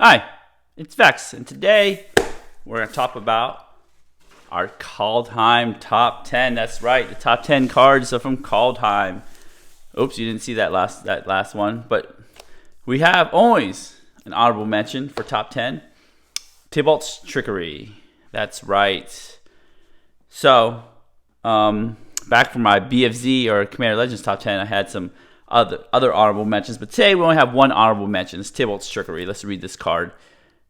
Hi, it's Vex, and today we're going to talk about our Kaldheim top 10. That's right, the top 10 cards are from Kaldheim. Oops, you didn't see that last one, but we have always an honorable mention for top 10. Tybalt's Trickery. That's right. So, back from my BFZ or Commander Legends top 10, I had some other honorable mentions, but today we only have one honorable mention. It's Tybalt's Trickery. Let's read this card,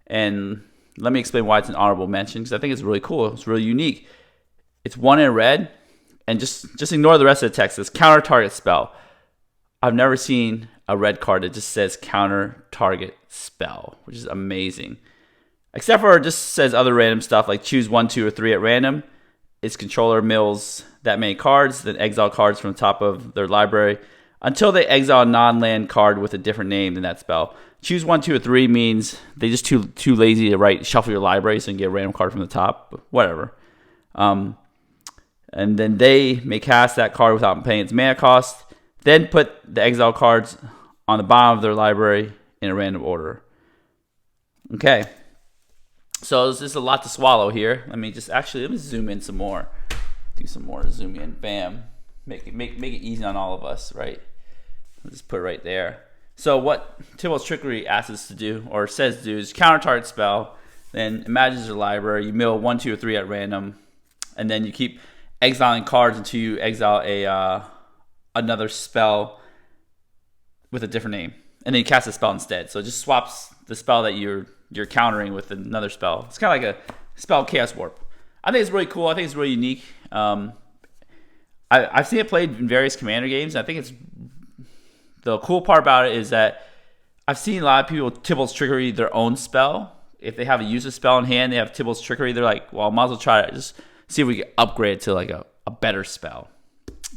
and let me explain why it's an honorable mention, because I think it's really cool. It's really unique. It's 1 in red, and just ignore the rest of the text. It's counter target spell. I've never seen a red card that just says counter target spell, which is amazing. Except for it just says other random stuff like choose 1, 2, or 3 at random. Its controller mills that many cards, then exile cards from the top of their library until they exile a non-land card with a different name than that spell. Choose 1, 2, or 3 means they just too lazy to shuffle your library so you can get a random card from the top, but whatever. And then they may cast that card without paying its mana cost, then put the exile cards on the bottom of their library in a random order. Okay. So there's just a lot to swallow here. Let me zoom in some more. Do some more zoom in. Bam. Make it easy on all of us, right? Let's just put it right there. So what Tybalt's Trickery asks us to do, or says to do, is counter target spell. Then imagines your library. You mill 1, 2, or 3 at random, and then you keep exiling cards until you exile another spell with a different name, and then you cast a spell instead. So it just swaps the spell that you're countering with another spell. It's kind of like a spell Chaos Warp. I think it's really cool. I think it's really unique. I've seen it played in various Commander games. I think it's the cool part about it is that I've seen a lot of people Tybalt's Trickery their own spell. If they have a user spell in hand, they have Tybalt's Trickery. They're like, well, I might as well try to just see if we can upgrade it to like a better spell.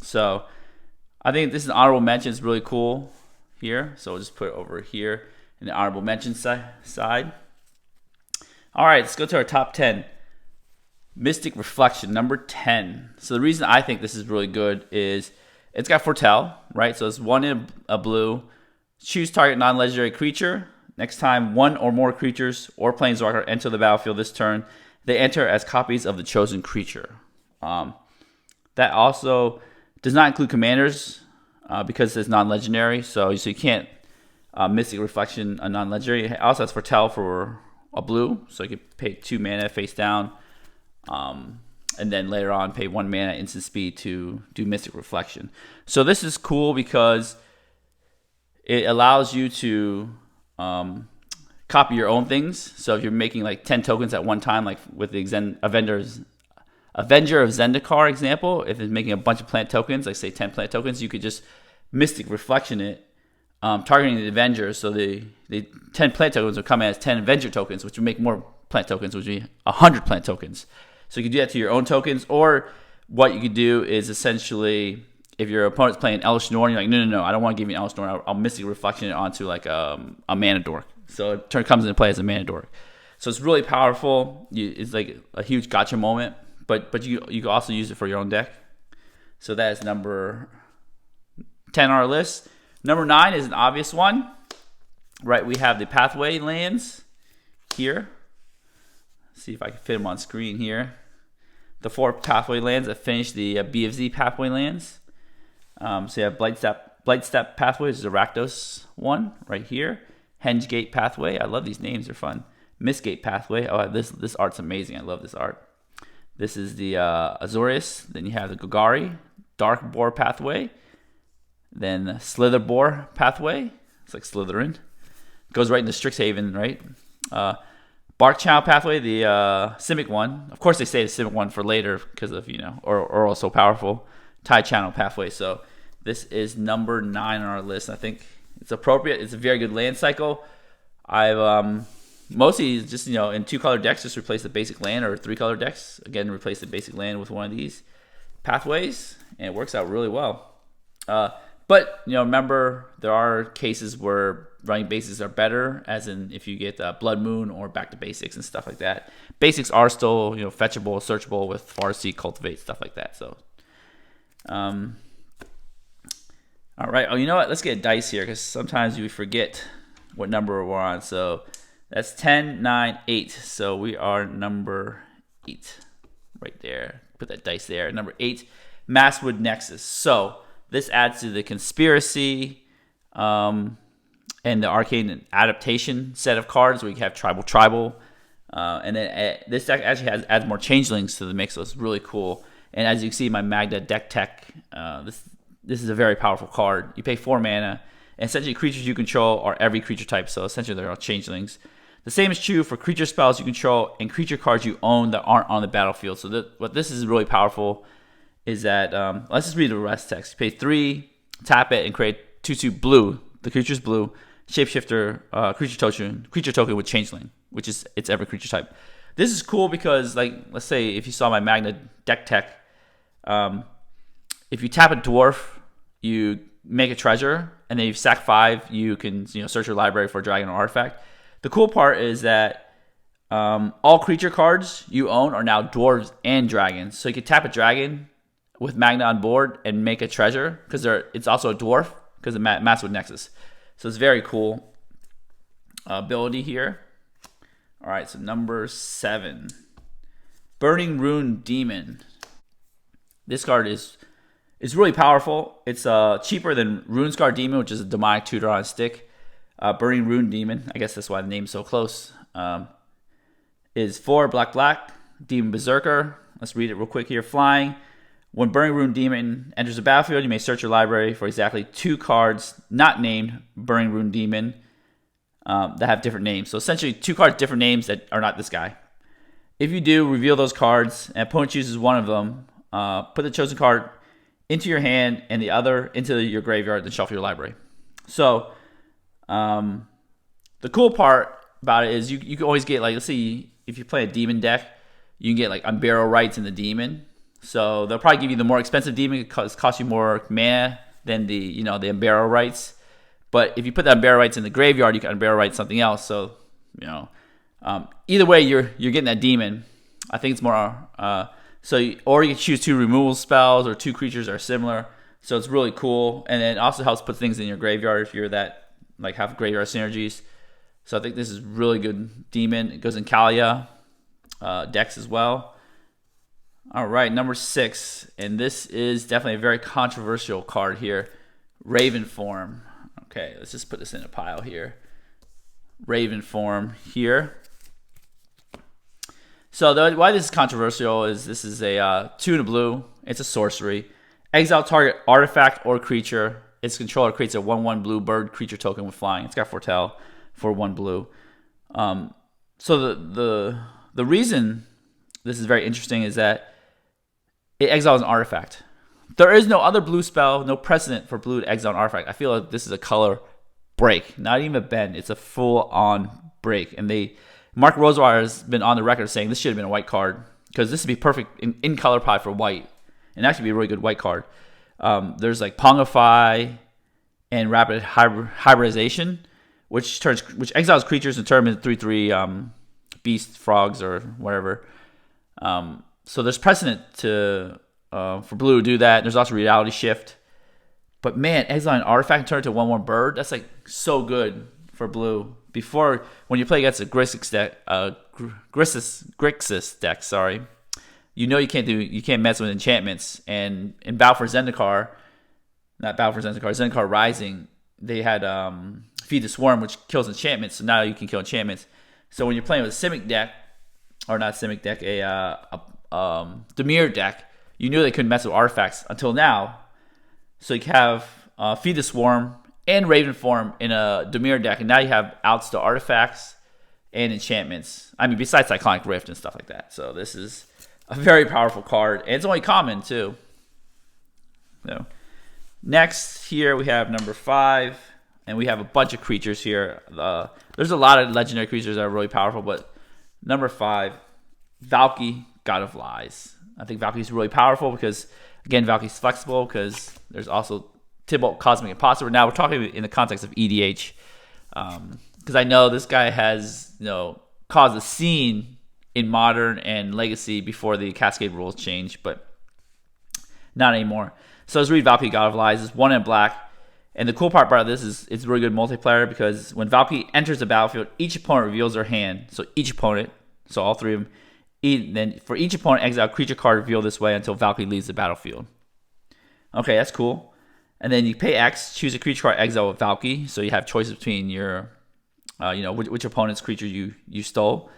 So I think this is an honorable mention. It's really cool here. So we'll just put it over here in the honorable mention side. All right, let's go to our top 10. Mystic Reflection, number 10. So the reason I think this is really good is it's got Foretell, right? So it's 1 in a blue. Choose target non-legendary creature. Next time 1 or more creatures or planeswalker enter the battlefield this turn, they enter as copies of the chosen creature. That also does not include commanders because it's non-legendary. So you can't Mystic Reflection a non-legendary. It also has Foretell for a blue, so you can pay 2 mana face down. And then later on pay 1 mana instant speed to do Mystic Reflection. So this is cool because it allows you to copy your own things. So if you're making like 10 tokens at one time, like with the Avenger of Zendikar example, if it's making a bunch of plant tokens, like say 10 plant tokens, you could just Mystic Reflection it, targeting the Avenger. So the 10 plant tokens will come as 10 Avenger tokens, which would make more plant tokens, which would be 100 plant tokens. So you can do that to your own tokens, or what you could do is essentially, if your opponent's playing Elvish Norn, you're like, no, I don't want to give you an Elvish Norn. I'll Mystic Reflection it onto like a Mana Dork. So it comes into play as a Mana Dork. So it's really powerful. It's like a huge gotcha moment, but you can also use it for your own deck. So that is number 10 on our list. Number 9 is an obvious one, right? We have the Pathway lands here. Let's see if I can fit them on screen here. The 4 Pathway lands that finish the BFZ Pathway lands. So you have Blightstep Pathway, which is a Rakdos one right here. Hengegate Pathway. I love these names. They're fun. Mistgate Pathway. Oh, this art's amazing. I love this art. This is the Azorius. Then you have the Golgari. Dark Boar Pathway. Then the Slitherboar Pathway. It's like Slytherin. Goes right into Strixhaven, right? Bark Channel Pathway, the Simic one. Of course, they say the Simic one for later because of, or also powerful. Tide Channel Pathway. So this is number 9 on our list. I think it's appropriate. It's a very good land cycle. I've mostly just, in 2-color decks, just replace the basic land, or 3-color decks. Again, replace the basic land with one of these pathways, and it works out really well. But, remember, there are cases where running basics are better, as in if you get Blood Moon or Back to Basics and stuff like that. Basics are still, fetchable, searchable with Farseek, Cultivate, stuff like that. So, all right. Oh, you know what? Let's get a dice here, because sometimes we forget what number we're on. So That's 10, 9, 8. So we are number 8 right there. Put that dice there. Number 8, Masswood Nexus. So this adds to the conspiracy and the arcane adaptation set of cards where you have tribal. And then this deck actually adds more changelings to the mix, so it's really cool. And as you can see, my Magda deck tech, this is a very powerful card. You pay 4 mana, and essentially creatures you control are every creature type, so essentially they're all changelings. The same is true for creature spells you control and creature cards you own that aren't on the battlefield. So what this is really powerful is that, let's just read the rest text. You pay 3, tap it, and create 2/2 blue. The creature's blue. Shapeshifter, creature token with changeling, which is it's every creature type. This is cool because, like, let's say if you saw my Magna deck tech, if you tap a dwarf, you make a treasure, and then you sack 5, you can search your library for a dragon or artifact. The cool part is that all creature cards you own are now dwarves and dragons. So you can tap a dragon with Magna on board and make a treasure because it's also a dwarf because of Masswood Nexus. So it's very cool ability here. All right, so number 7, Burning Rune Demon. This card is really powerful. It's cheaper than Runescar Demon, which is a demonic tutor on a stick. Burning Rune Demon, I guess that's why the name's so close, is 4 black, Demon Berserker. Let's read it real quick here. Flying. When Burning Rune Demon enters the battlefield, you may search your library for exactly 2 cards not named Burning Rune Demon that have different names. So essentially 2 cards, different names that are not this guy. If you do, reveal those cards, and opponent chooses one of them. Put the chosen card into your hand and the other into your graveyard, then shuffle your library. So the cool part about it is you can always get, like, let's see, if you play a demon deck, you can get like Unburial Rites in the demon. So they'll probably give you the more expensive demon because it costs you more mana than the Unburial Rites. But if you put the Unburial Rites in the graveyard, you can Unburial Rite something else. So either way, you're getting that demon. I think it's more or you can choose 2 removal spells or 2 creatures that are similar. So it's really cool, and it also helps put things in your graveyard if you're that have graveyard synergies. So I think this is really good demon. It goes in Kalia decks as well. All right, number 6, and this is definitely a very controversial card here. Raven Form. Okay, let's just put this in a pile here. Raven Form here. So why this is controversial is this is a 2 and a blue. It's a sorcery. Exile target artifact or creature. Its controller creates a 1/1 blue bird creature token with flying. It's got foretell for 1 blue. So the reason this is very interesting is that it exiles an artifact. There is no other blue spell, no precedent for blue to exile an artifact. I feel like this is a color break, not even a bend. It's a full-on break. And Mark Rosewater has been on the record saying this should have been a white card because this would be perfect in color pie for white and actually be a really good white card. There's like Pongify and Rapid Hybridization, which exiles creatures and turns into 3/3 beast frogs or whatever. So there's precedent for blue to do that. There's also Reality Shift. But man, exile an artifact and turn it to 1/1 bird, that's like so good for blue. Before, when you play against a Grixis deck, sorry, you can't mess with enchantments. And in Zendikar Rising, they had Feed the Swarm, which kills enchantments. So now you can kill enchantments. So when you're playing with a Simic deck, or not Simic deck, a Dimir deck, you knew they couldn't mess with artifacts until now. So you have Feed the Swarm and Raven Form in a Dimir deck, and now you have outs to artifacts and enchantments. I mean, besides Cyclonic Rift and stuff like that. So this is a very powerful card, and it's only common too. So next here we have number 5, and we have a bunch of creatures here. There's a lot of legendary creatures that are really powerful, but number 5, Valkyrie, God of Lies. I think Valkyrie's really powerful because, again, Valkyrie's flexible because there's also Tybalt, Cosmic Imposter. Now we're talking in the context of EDH because I know this guy has caused a scene in Modern and Legacy before the Cascade rules changed, but not anymore. So let's read Valkyrie, God of Lies. It's 1 in black. And the cool part about this is it's really good multiplayer because when Valkyrie enters the battlefield, each opponent reveals their hand. So each opponent, so all three of them, then for each opponent, exile a creature card revealed this way until Valkyrie leaves the battlefield. Okay, that's cool. And then you pay X, choose a creature card, exile with Valkyrie. So you have choices between your, which opponent's creature you stole.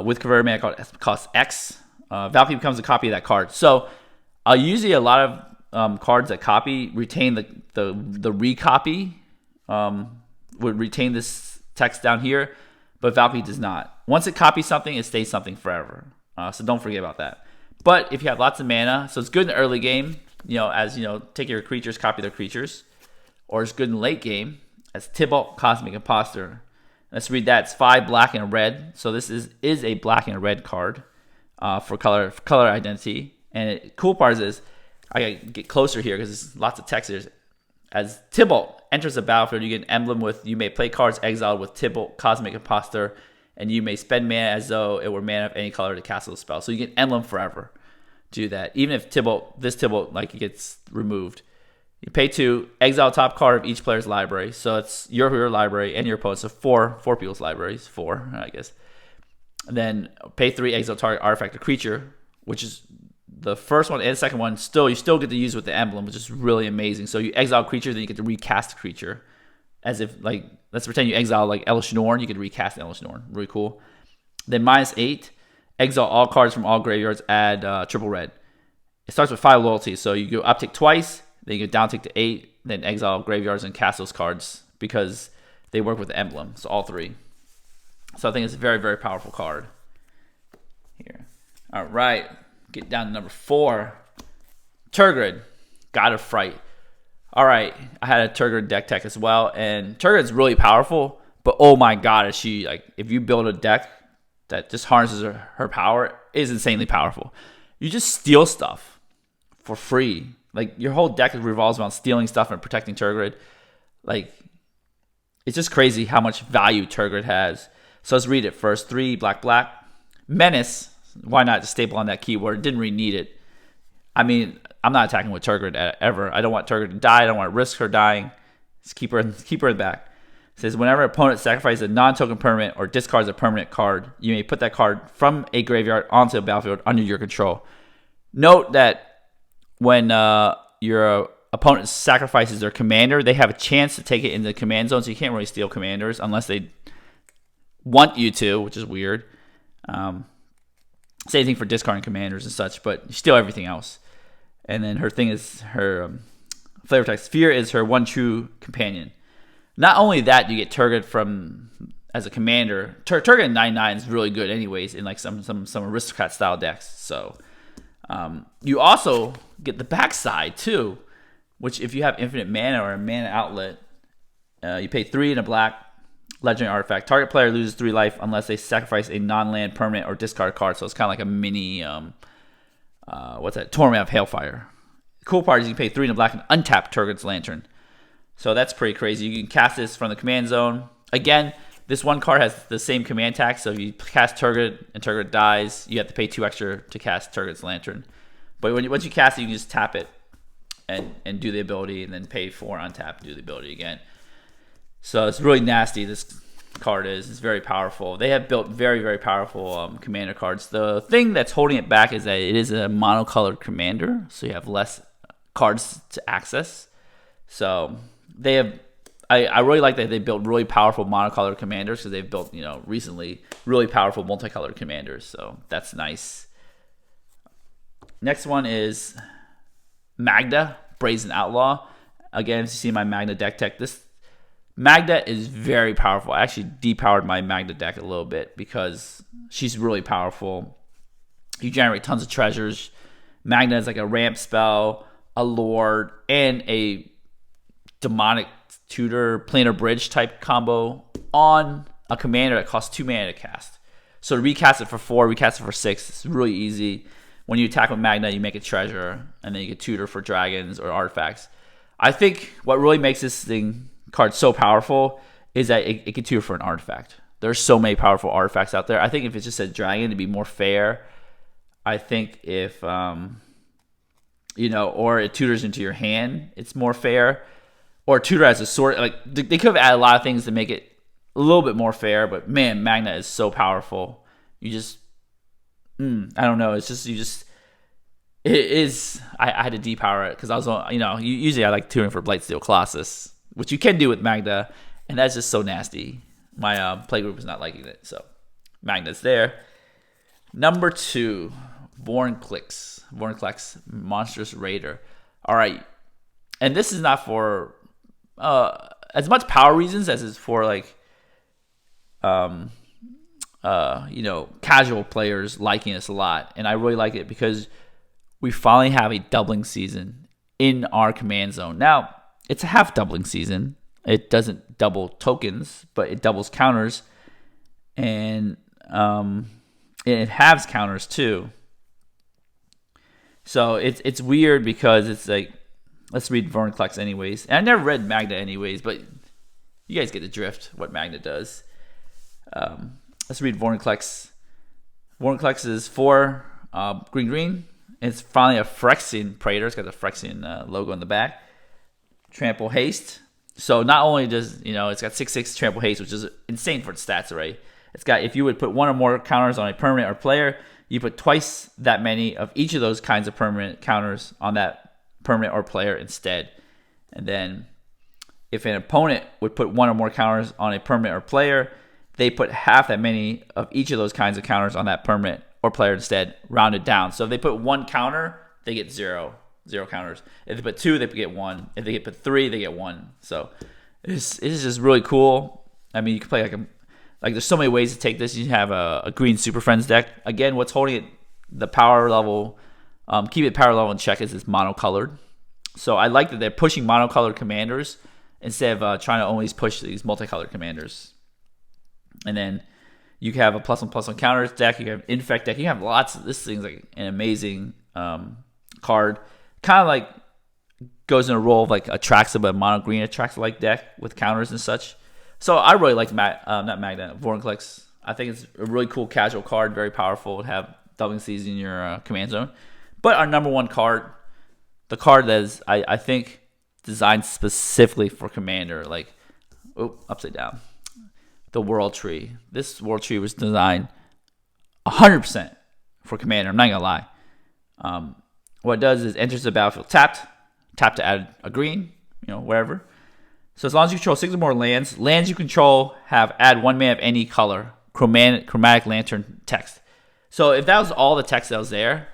With converted mana cost X, Valkyrie becomes a copy of that card. So usually a lot of cards that copy retain the recopy, would retain this text down here, but Valkyrie does not. Once it copies something, it stays something forever. So don't forget about that. But if you have lots of mana, so it's good in the early game, take your creatures, copy their creatures, or it's good in late game as Tibalt, Cosmic Imposter. Let's read that. It's 5 black and red. So this is a black and red card for color identity. And cool part is I gotta get closer here because there's lots of text here. As Tibalt enters the battlefield, you get an emblem with you may play cards exiled with Tibalt, Cosmic Imposter, and you may spend mana as though it were mana of any color to cast a spell. So you get an emblem forever. Do that. Even if this Tibalt it gets removed. You pay 2, exile top card of each player's library. So it's your library and your opponent's. So four people's libraries. 4, I guess. And then pay 3, exile target artifact or creature, which is the first one and the second one. You still get to use with the emblem, which is really amazing. So you exile a creature, then you get to recast the creature. As if, let's pretend you exile Elish Norn, you can recast Elish Norn. Really cool. Then -8, exile all cards from all graveyards, add triple red. It starts with 5 loyalty, so you go uptick twice, then you go downtick to 8, then exile graveyards and cast those cards because they work with the emblem. So all 3. So I think it's a very, very powerful card. Here. All right. Get down to number 4. Tergrid, God of Fright. All right. I had a Tergrid deck tech as well, and Tergrid's really powerful, but oh my god, is she, if you build a deck that just harnesses her power, it is insanely powerful. You just steal stuff for free. Your whole deck revolves around stealing stuff and protecting Tergrid. It's just crazy how much value Tergrid has. So let's read it first. 3 black. Menace. Why not just staple on that keyword? Didn't really need it. I mean, I'm not attacking with Tergrid ever. I don't want Tergrid to die. I don't want to risk her dying. Just keep her in the back. It says, whenever an opponent sacrifices a non-token permanent or discards a permanent card, you may put that card from a graveyard onto a battlefield under your control. Note that when your opponent sacrifices their commander, they have a chance to take it into the command zone, so you can't really steal commanders unless they want you to, which is weird. Same thing for discarding commanders and such, but you steal everything else. And then her thing is her flavor text. Fear is her one true companion. Not only that, you get Tergrid as a commander. Tergrid 9/9 is really good anyways in some aristocrat style decks. So you also get the backside too, which if you have infinite mana or a mana outlet, you pay 3 and a black. Legendary artifact. Target player loses 3 life unless they sacrifice a non-land permanent or discard card. So it's kind of like a mini, Tournament of Hailfire. The cool part is you can pay 3 and a black and untap Turgid's Lantern. So that's pretty crazy. You can cast this from the command zone. Again, this one card has the same command tax. So if you cast Turgid and Turgid dies, you have to pay 2 extra to cast Turgid's Lantern. But once you cast it, you can just tap it and do the ability, and then pay 4 untap and do the ability again. So it's really nasty, this card is. It's very powerful. They have built very, very powerful commander cards. The thing that's holding it back is that it is a monocolored commander, so you have less cards to access. So they have... I really like that they built really powerful monocolored commanders because they've built, recently really powerful multicolored commanders. So that's nice. Next one is Magda, Brazen Outlaw. Again, as you see my Magda deck tech, this Magda is very powerful. I actually depowered my Magda deck a little bit because she's really powerful. You generate tons of treasures. Magda is like a ramp spell, a lord, and a demonic tutor planar bridge type combo on a commander that costs 2 mana to cast. So to recast it for 4, recast it for 6, it's really easy. When you attack with Magda, you make a treasure, and then you get tutor for dragons or artifacts. I think what really makes this card so powerful is that it can tutor for an artifact. There's so many powerful artifacts out there. I think if it's just a dragon, it'd be more fair. I think if or it tutors into your hand, it's more fair. or tutor as a sword. Like they could have added a lot of things to make it a little bit more fair. But man, Magda is so powerful. You just, I don't know. It's just it is. I had to depower it because I was on. Usually I like tutoring for Blightsteel Colossus, which you can do with Magda, and that's just so nasty. My playgroup is not liking it, so Magda's there. Number 2, Vornclex, Monstrous Raider. All right, and this is not for as much power reasons as it's for like casual players liking this a lot, and I really like it because we finally have a doubling season in our command zone. Now it's a half doubling season. It doesn't double tokens, but it doubles counters, and it halves counters too. So it's weird because it's like, let's read Vornclex anyways. And I never read Magda anyways, but you guys get the drift what Magda does. Let's read Vornclex. Vornclex is 4 green. It's finally a Phyrexian Praetor. It's got the Phyrexian logo in the back. Trample Haste. So not only does, it's got 6/6 Trample Haste, which is insane for its stats already. It's got, if you would put 1 or more counters on a permanent or player, you put twice that many of each of those kinds of permanent counters on that permanent or player instead. And then if an opponent would put 1 or more counters on a permanent or player, they put half that many of each of those kinds of counters on that permanent or player instead, rounded down. So if they put 1 counter, they get 0 counters. If they put 2, they get 1. If they put 3, they get 1. So it's just really cool. I mean, you can play like there's so many ways to take this. You have a green Super Friends deck. Again, what's holding it, the power level, keep it power level in check is it's monocolored. So I like that they're pushing monocolored commanders instead of trying to always push these multicolored commanders. And then you can have a +1/+1 counters deck. You can have an infect deck. You have lots of this. Thing's like an amazing card. Kind of like goes in a role of like Atraxa, but mono green Atraxa like deck with counters and such. So I really like Vornclex. I think it's a really cool casual card, very powerful. It have doubling season in your command zone. But our number 1 card, the card that is I think designed specifically for commander, like upside down, the World Tree. This World Tree was designed 100% for commander. I'm not gonna lie. What it does is enters the battlefield tapped to add a green, wherever. So as long as you control 6 or more lands you control have add 1 mana of any color, chromatic lantern text. So if that was all the text that was there,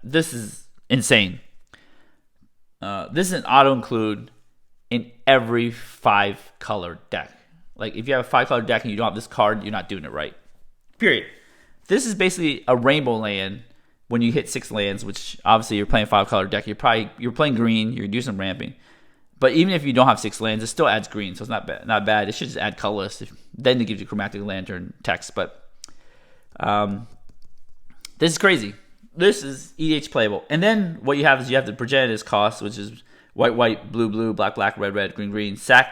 this is insane. This is an auto include in every 5 color deck. Like if you have a 5 color deck and you don't have this card, you're not doing it right. Period. This is basically a rainbow land. When you hit 6 lands, which obviously you're playing 5 color deck, you're playing green, you're doing some ramping. But even if you don't have 6 lands, it still adds green, so it's not bad. It should just add colorless. Then it gives you Chromatic Lantern text. But this is crazy. This is EDH playable. And then what you have is you have the Progenitus cost, which is white, blue, black, red, green. Sack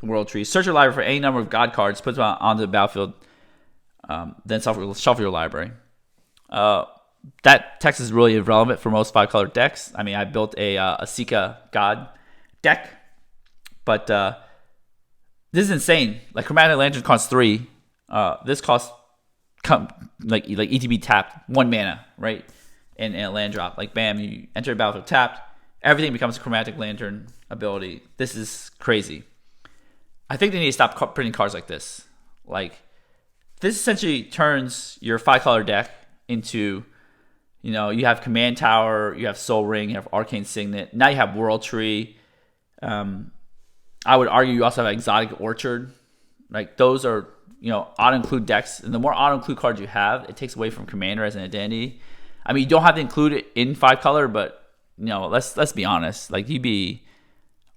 the World Tree. Search your library for any number of God cards. Put them onto the battlefield. Then shuffle your library. That text is really irrelevant for most 5 color decks. I mean, I built a Sika God deck, but this is insane. Like Chromatic Lantern costs 3. This costs like ETB tapped 1 mana, right? And a land drop. Like bam, you enter a battlefield tapped. Everything becomes a Chromatic Lantern ability. This is crazy. I think they need to stop printing cards like this. Like this essentially turns your 5 color deck into, you have Command Tower, you have Soul Ring, you have Arcane Signet. Now you have World Tree. I would argue you also have Exotic Orchard. Like those are, auto-include decks. And the more auto-include cards you have, it takes away from Commander as an identity. I mean, you don't have to include it in 5 color, but, let's be honest. Like you'd be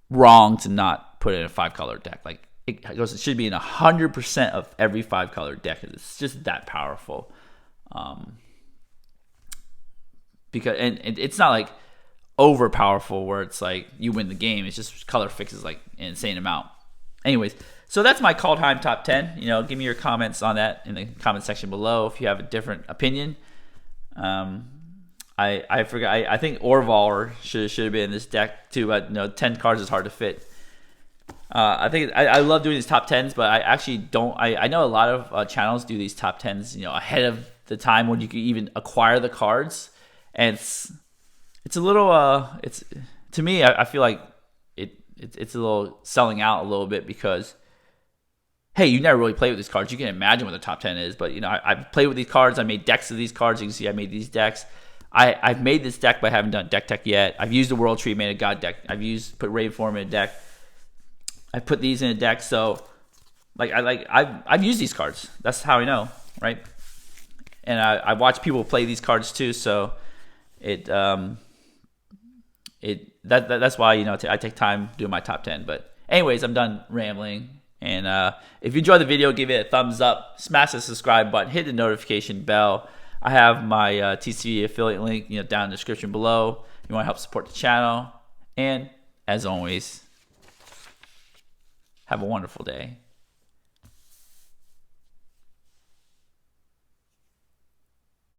wrong to not put it in a 5 color deck. Like it should be in 100% of every 5 color deck. It's just that powerful. Because it's not like over powerful where it's like you win the game. It's just color fixes like an insane amount. Anyways, so that's my Kaldheim top 10. Give me your comments on that in the comment section below if you have a different opinion. I forgot. I think Orval should have been in this deck too, but 10 cards is hard to fit I think I love doing these top 10s, but I actually don't. I know a lot of channels do these top 10s, ahead of the time when you can even acquire the cards, and it's a little. It's to me, I feel like it's a little selling out a little bit because, hey, you never really played with these cards. You can imagine what the top 10 is, but I've played with these cards. I made decks of these cards. You can see I made these decks. I've made this deck, but I haven't done deck tech yet. I've used the World Tree, made a God deck. I've put Ravenform in a deck. I put these in a deck, so I've used these cards. That's how I know, right? And I watch people play these cards too, so that's why I take time doing my top 10. But anyways, I'm done rambling. And if you enjoyed the video, give it a thumbs up, smash the subscribe button, hit the notification bell. I have my TCG affiliate link, down in the description below. If you want to help support the channel, and as always, have a wonderful day.